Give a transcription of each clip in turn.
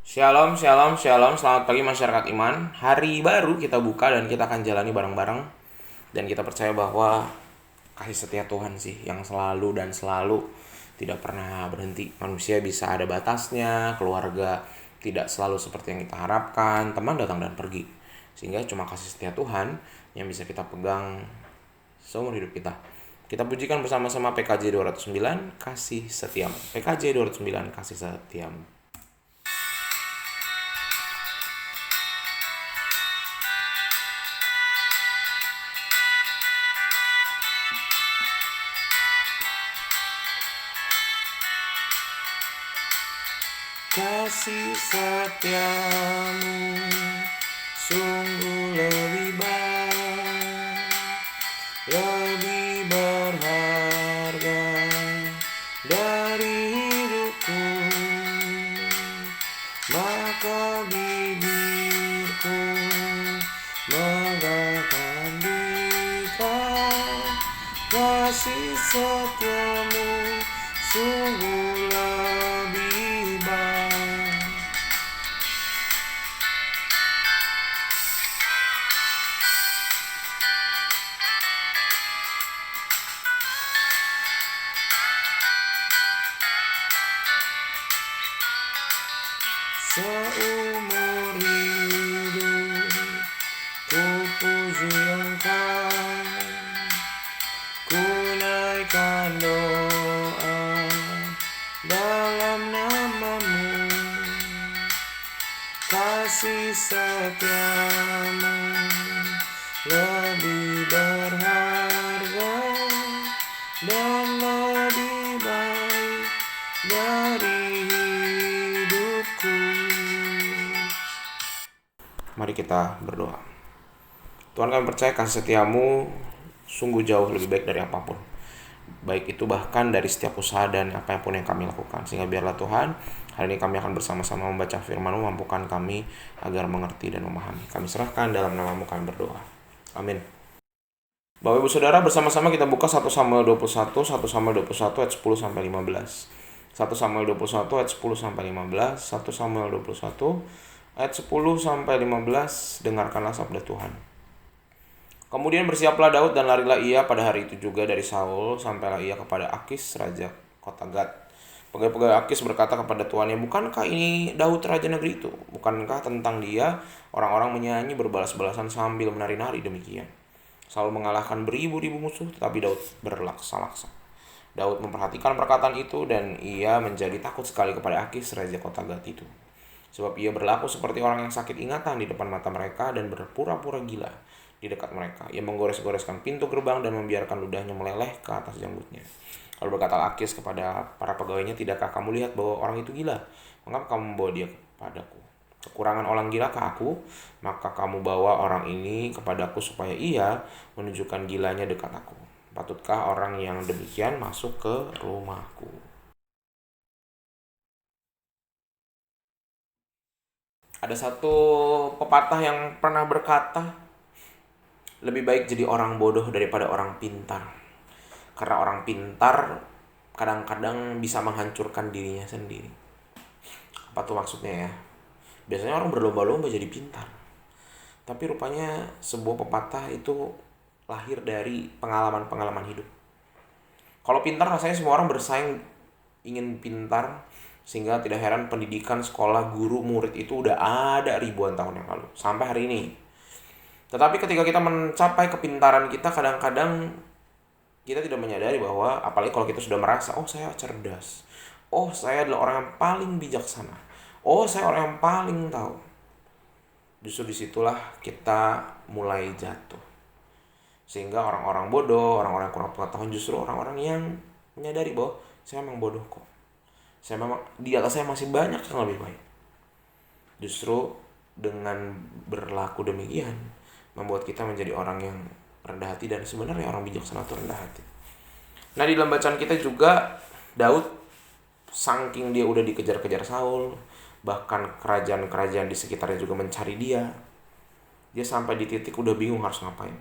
Shalom, shalom, shalom. Selamat pagi masyarakat iman. Hari baru kita buka dan kita akan jalani bareng-bareng. Dan kita percaya bahwa kasih setia Tuhan sih yang selalu dan selalu tidak pernah berhenti. Manusia bisa ada batasnya, keluarga tidak selalu seperti yang kita harapkan, teman datang dan pergi. Sehingga cuma kasih setia Tuhan yang bisa kita pegang seumur hidup kita. Kita pujikan bersama-sama PKJ 209, kasih setiamu. PKJ 209, kasih setiamu. Kasih setiamu sungguh lebih baik, lebih berharga dari hidupku. Maka bibirku mengatakan dikau, kasih setiamu sungguh lebih baik. Seumur hidup ku puji Engkau, ku naikkan doa dalam namamu. Kasih setiamu lebih berharga dan lebih baik dari hidupku. Mari kita berdoa. Tuhan, kami percaya kasih setiamu sungguh jauh lebih baik dari apapun. Baik itu bahkan dari setiap usaha dan apapun yang kami lakukan. Sehingga biarlah Tuhan, hari ini kami akan bersama-sama membaca firman-Mu, mampukan kami agar mengerti dan memahami. Kami serahkan dalam nama-Mu kami berdoa. Amin. Bapak Ibu Saudara, bersama-sama kita buka 1 Samuel 21, 1 Samuel 21 ayat 10 sampai 15. 1 Samuel 21 ayat 10 sampai 15, 1 Samuel 21 ayat 10 sampai 15, dengarkanlah sabda Tuhan. Kemudian bersiaplah Daud dan larilah ia pada hari itu juga dari Saul, sampailah ia kepada Akis raja kota Gad. Pegawai-pegawai Akis berkata kepada tuannya, bukankah ini Daud raja negeri itu? Bukankah tentang dia orang-orang menyanyi berbalas-balasan sambil menari-nari demikian? Saul mengalahkan beribu-ribu musuh, tetapi Daud berlaksa-laksa. Daud memperhatikan perkataan itu dan ia menjadi takut sekali kepada Akis raja kota Gad itu. Sebab ia berlaku seperti orang yang sakit ingatan di depan mata mereka dan berpura-pura gila di dekat mereka. Ia menggores-goreskan pintu gerbang dan membiarkan ludahnya meleleh ke atas janggutnya. Lalu berkata Akis kepada para pegawainya, tidakkah kamu lihat bahwa orang itu gila? Mengapa kamu membawa dia kepadaku? Kekurangan orang gilakah aku? Maka kamu bawa orang ini kepadaku supaya ia menunjukkan gilanya dekat aku. Patutkah orang yang demikian masuk ke rumahku? Ada satu pepatah yang pernah berkata, lebih baik jadi orang bodoh daripada orang pintar. Karena orang pintar kadang-kadang bisa menghancurkan dirinya sendiri. Apa tuh maksudnya ya? Biasanya orang berlomba-lomba jadi pintar. Tapi rupanya sebuah pepatah itu lahir dari pengalaman-pengalaman hidup. Kalau pintar rasanya semua orang bersaing ingin pintar, sehingga tidak heran pendidikan, sekolah, guru, murid itu udah ada ribuan tahun yang lalu. Sampai hari ini. Tetapi ketika kita mencapai kepintaran kita, kadang-kadang kita tidak menyadari bahwa, apalagi kalau kita sudah merasa, oh saya cerdas, oh saya adalah orang yang paling bijaksana, oh saya orang yang paling tahu. Justru disitulah kita mulai jatuh. Sehingga orang-orang bodoh, orang-orang kurang pengetahuan justru orang-orang yang menyadari bahwa saya memang bodoh kok. Saya memang di atas saya masih banyak yang lebih baik. Justru dengan berlaku demikian membuat kita menjadi orang yang rendah hati, dan sebenarnya orang bijaksana itu rendah hati. Nah, di dalam bacaan kita juga Daud, saking dia udah dikejar-kejar Saul, bahkan kerajaan-kerajaan di sekitarnya juga mencari dia. Dia sampai di titik udah bingung harus ngapain.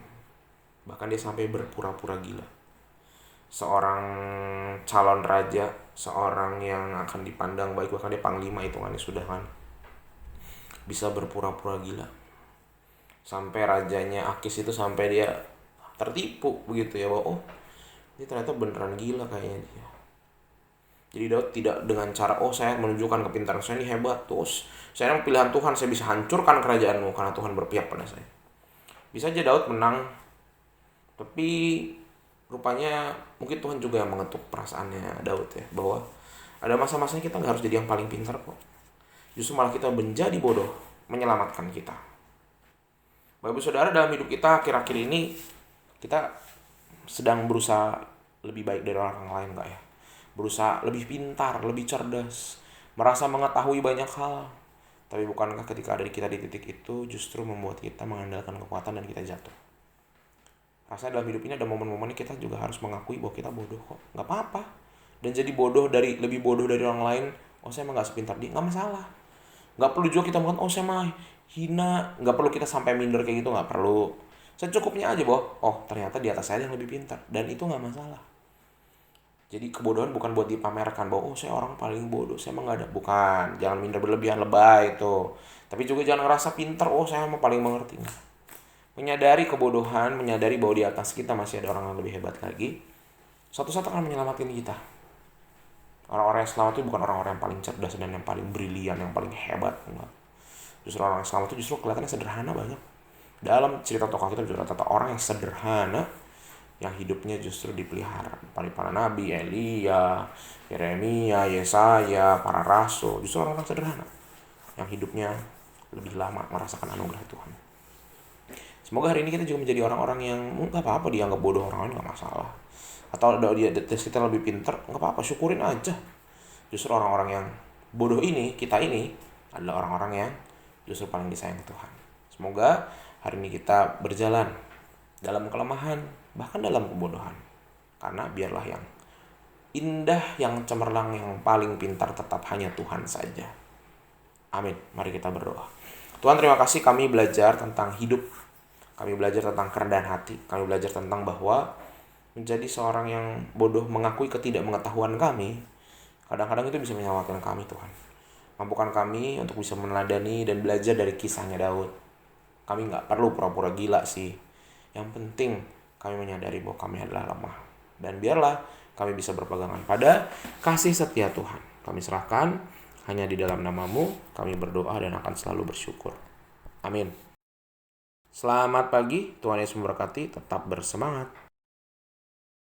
Bahkan dia sampai berpura-pura gila. Seorang calon raja, seorang yang akan dipandang baik, bahkan dia panglima hitungannya sudah kan. bisa berpura-pura gila. Sampai rajanya Akis itu sampai dia tertipu begitu ya, bahwa oh ini ternyata beneran gila kayaknya dia. Jadi Daud tidak dengan cara oh saya menunjukkan kepintaran saya ini hebat, terus saya pilihan Tuhan, saya bisa hancurkan kerajaanmu karena Tuhan berpihak pada saya. Bisa aja Daud menang, tapi rupanya mungkin Tuhan juga yang mengetuk perasaannya Daud ya, bahwa ada masa-masanya kita nggak harus jadi yang paling pintar kok. Justru malah kita menjadi bodoh menyelamatkan kita. Bapak Ibu Saudara, dalam hidup kita akhir-akhir ini kita sedang berusaha lebih baik dari orang lain nggak ya? Berusaha lebih pintar, lebih cerdas, merasa mengetahui banyak hal. Tapi bukankah ketika ada di kita di titik itu justru membuat kita mengandalkan kekuatan dan kita jatuh? Rasanya dalam hidup ini ada momen-momen kita juga harus mengakui bahwa kita bodoh kok. Nggak apa-apa. Dan jadi lebih bodoh dari orang lain. Oh saya emang nggak sepintar dia, nggak masalah. Nggak perlu juga kita mengatakan oh saya mah hina. Nggak perlu kita sampai minder kayak gitu, nggak perlu. Secukupnya aja bahwa oh ternyata di atas saya yang lebih pintar. Dan itu nggak masalah. Jadi kebodohan bukan buat dipamerkan bahwa oh saya orang paling bodoh, saya emang nggak ada. Bukan, jangan minder berlebihan, lebay itu. Tapi juga jangan ngerasa pintar, oh saya emang paling mengerti. Menyadari kebodohan, menyadari bahwa di atas kita masih ada orang yang lebih hebat lagi, satu-satu akan menyelamatkan kita. Orang-orang yang selamat itu bukan orang-orang yang paling cerdas dan yang paling brilian, yang paling hebat. Enggak. Justru orang yang selamat itu justru kelihatannya sederhana banyak. Dalam cerita tokoh kita juga ternyata orang yang sederhana, yang hidupnya justru dipelihara. Para nabi, Elia, Yeremia, Yesaya, para rasul, justru orang-orang sederhana yang hidupnya lebih lama merasakan anugerah Tuhan. Semoga hari ini kita juga menjadi orang-orang yang nggak apa-apa dianggap bodoh orang lain, nggak masalah. Atau dia tes kita lebih pintar, nggak apa-apa, syukurin aja. Justru orang-orang yang bodoh ini, kita ini adalah orang-orang yang justru paling disayang Tuhan. Semoga hari ini kita berjalan dalam kelemahan, bahkan dalam kebodohan. Karena biarlah yang indah, yang cemerlang, yang paling pintar tetap hanya Tuhan saja. Amin. Mari kita berdoa. Tuhan, terima kasih kami belajar tentang hidup. Kami belajar tentang kerendahan hati. Kami belajar tentang bahwa menjadi seorang yang bodoh mengakui ketidakmengetahuan kami, kadang-kadang itu bisa menyelamatkan kami, Tuhan. Mampukan kami untuk bisa meneladani dan belajar dari kisahnya Daud. Kami nggak perlu pura-pura gila sih. Yang penting kami menyadari bahwa kami adalah lemah. Dan biarlah kami bisa berpegangan pada kasih setia Tuhan. Kami serahkan hanya di dalam nama-Mu. Kami berdoa dan akan selalu bersyukur. Amin. Selamat pagi, Tuhan Yesus memberkati. Tetap bersemangat.